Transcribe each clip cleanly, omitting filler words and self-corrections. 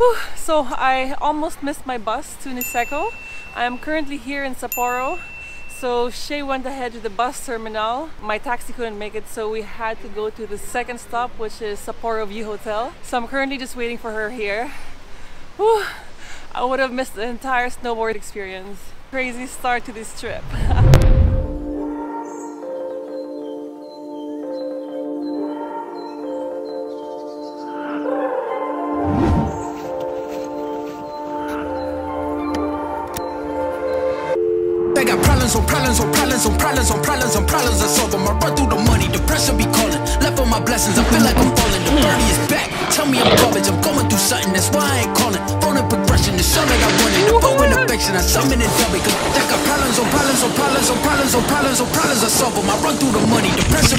Whew, so I almost missed my bus to Niseko. I am currently here in Sapporo. So Shay went ahead to the bus terminal. My taxi couldn't make it, so we had to go to the second stop, which is Sapporo View Hotel. So I'm currently just waiting for her here. Whew, I would have missed the entire snowboard experience. Crazy start to this trip. I got problems on problems on problems on problems on problems on problems I solve them. I run through the money, the pressure be calling. Left on my blessings, I feel like I'm falling. The birdie is back, tell me I'm garbage. I'm going through something, that's why I ain't calling. Phone and progression, the show that I wanted. The bow and affection, I summon and dub it. Cause I got problems on problems on problems on problems on problems on problems I solve them. I run through the money, the pressure.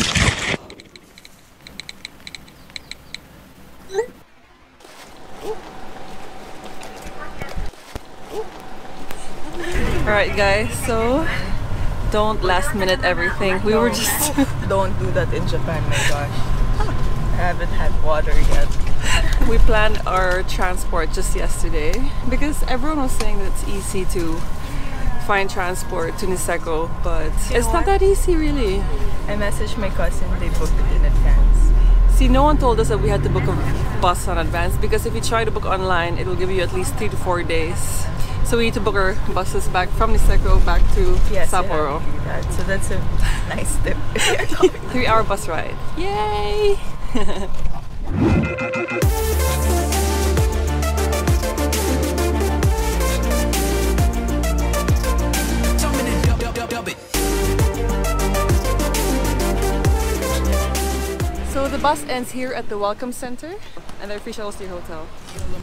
Alright guys, so don't last minute everything. We were just... Don't do that in Japan, my gosh. I haven't had water yet. We planned our transport just yesterday because everyone was saying that it's easy to find transport to Niseko, but it's not that easy really. I messaged my cousin, they booked it in advance. See, no one told us that we had to book a bus in advance because if you try to book online, it will give you at least 3 to 4 days. So we need to book our buses back from Niseko back to Sapporo. So that's a nice tip if you're coming. 3-hour bus ride. Yay! So the bus ends here at the Welcome Center, and they're free shuttles to your hotel.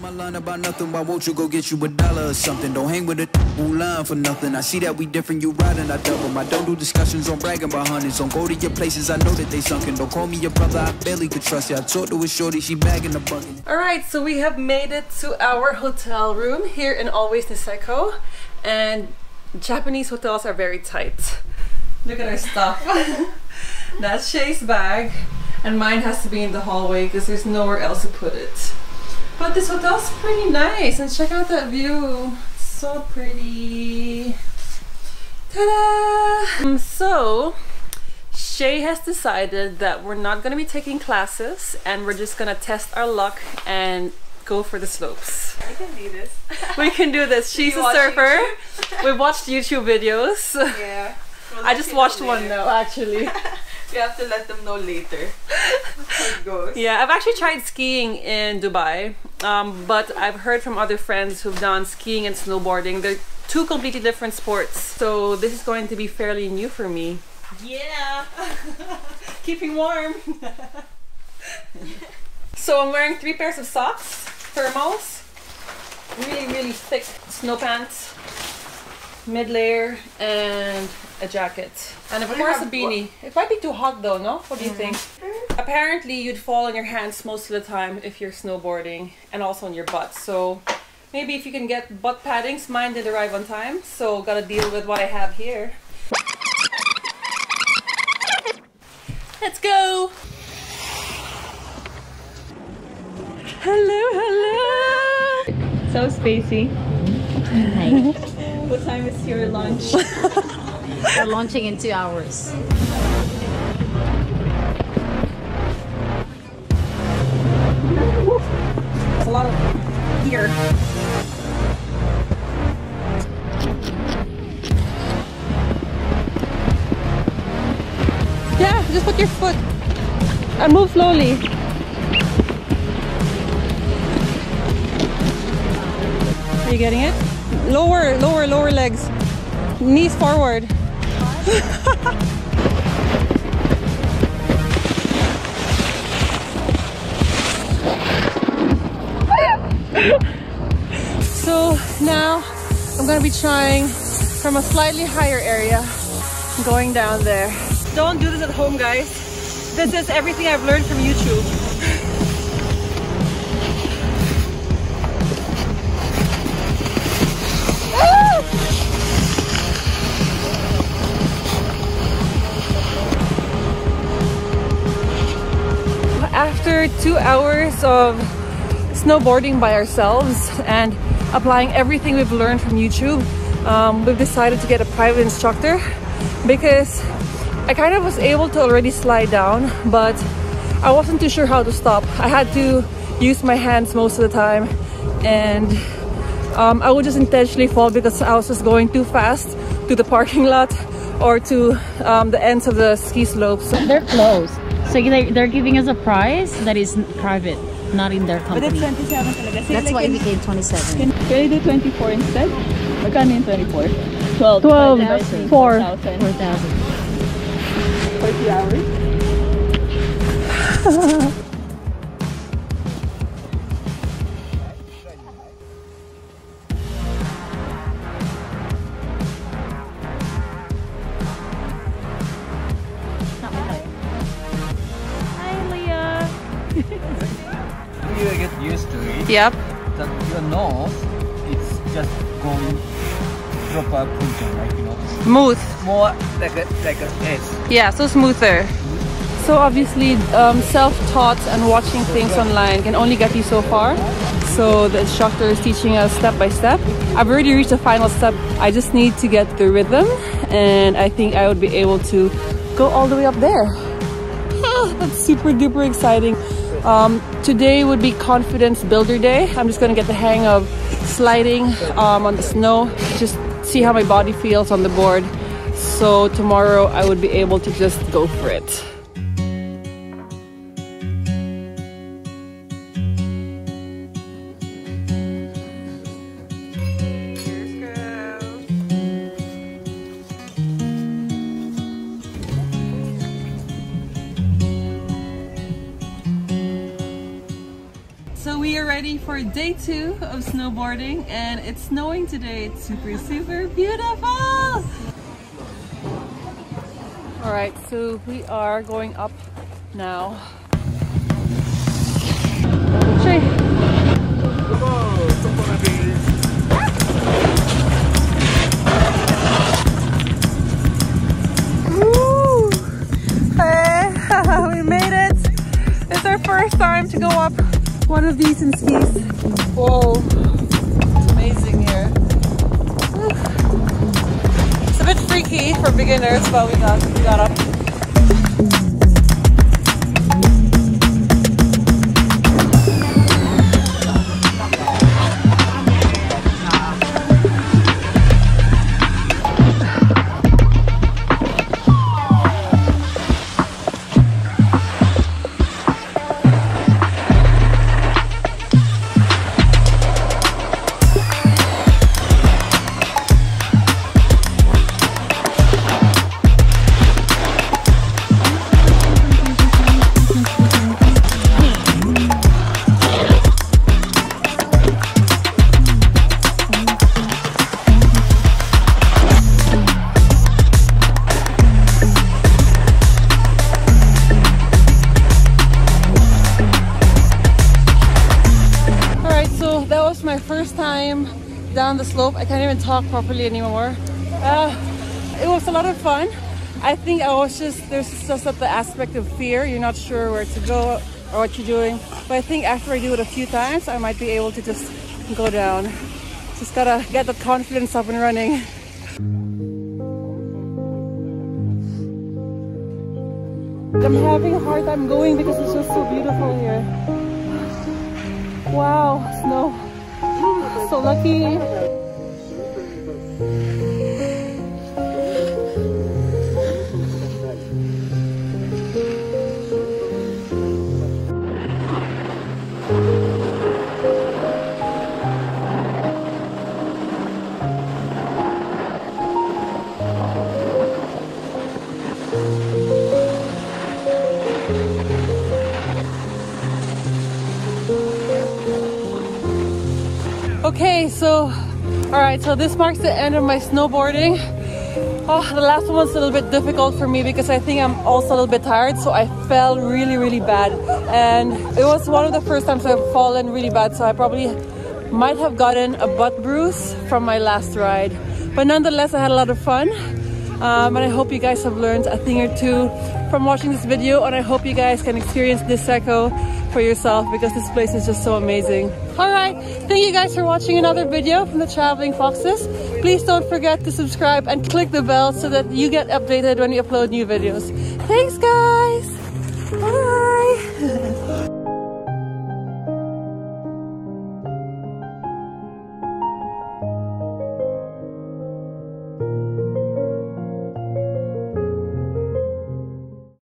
My line about nothing, why won't you go get you $1 or something? Don't hang with a line for nothing. I see that we different, you riding, I double. I don't do discussions on bragging about hundreds. Don't go to your places, I know that they sunken. Don't call me your brother, I barely could trust you. I talked to a shorty, she bagging the bucket. Alright, so we have made it to our hotel room here in Always Niseko. And Japanese hotels are very tight. Look at our stuff. That's Shay's bag. And mine has to be in the hallway because there's nowhere else to put it. But this hotel's pretty nice, and check out that view. It's so pretty. Ta-da! So, Shay has decided that we're not going to be taking classes and we're just going to test our luck and go for the slopes. We can do this. We can do this. She's a surfer. We've watched YouTube videos. Yeah. We'll I just watched one now, actually. We have to let them know later how it goes. Yeah, I've actually tried skiing in Dubai, but I've heard from other friends who've done skiing and snowboarding. They're two completely different sports, so this is going to be fairly new for me. Yeah! Keeping warm! So I'm wearing 3 pairs of socks, thermals, really thick snow pants, mid-layer, and a jacket. And of course a beanie. It might be too hot though, no? What do you think? Apparently you'd fall on your hands most of the time if you're snowboarding, and also on your butt. So maybe if you can get butt paddings. Mine did arrive on time, so gotta deal with what I have here. Let's go! Hello, hello! So spacey. Hi. What time is your lunch? We're launching in 2 hours. There's a lot of gear. Yeah, just put your foot and move slowly. Are you getting it? Lower legs. Knees forward. So now I'm gonna be trying from a slightly higher area, going down there. Don't do this at home, guys. This is everything I've learned from YouTube. After 2 hours of snowboarding by ourselves and applying everything we've learned from YouTube. We've decided to get a private instructor because I kind of was able to already slide down, but I wasn't too sure how to stop. I had to use my hands most of the time, and I would just intentionally fall because I was just going too fast to the parking lot or to the ends of the ski slopes. They're closed. So they're giving us a prize that is private, not in their company. But it's 27 talaga. So That's why it became 27. Can you do 24 instead? Magkano yung 24? 12. 12. 4,000. 4,000. 40 hours. You get used to it. Yep. That your nose is just going proper position, like Smooth. more like a S. Yeah, so smoother. So obviously self-taught and watching things online can only get you so far. So the instructor is teaching us step by step. I've already reached the final step. I just need to get the rhythm, and I think I would be able to go all the way up there. That's super duper exciting. Today would be confidence builder day. I'm just gonna get the hang of sliding on the snow, just see how my body feels on the board. So tomorrow I would be able to just go for it. So we are ready for day 2 of snowboarding, and it's snowing today. It's super, super beautiful! Alright, so we are going up now. Woo! Hey, we made it! It's our first time to go up one of these in skis. Whoa, it's amazing here. It's a bit freaky for beginners, but we got up. My first time down the slope. I can't even talk properly anymore. It was a lot of fun. I think there's just the aspect of fear. You're not sure where to go or what you're doing. But I think after I do it a few times, I might be able to just go down. Just gotta get the confidence up and running. I'm having a hard time going because it's just so beautiful here. Wow, snow. So lucky. Okay, so alright, so this marks the end of my snowboarding. Oh, the last one was a little bit difficult for me because I think I'm also a little bit tired, so I fell really bad, and it was one of the first times I've fallen really bad, so I probably might have gotten a butt bruise from my last ride. But nonetheless, I had a lot of fun, and I hope you guys have learned a thing or two from watching this video, and I hope you guys can experience Niseko for yourself because this place is just so amazing. Alright, thank you guys for watching another video from the Traveling Foxes. Please don't forget to subscribe and click the bell so that you get updated when we upload new videos. Thanks guys! Bye!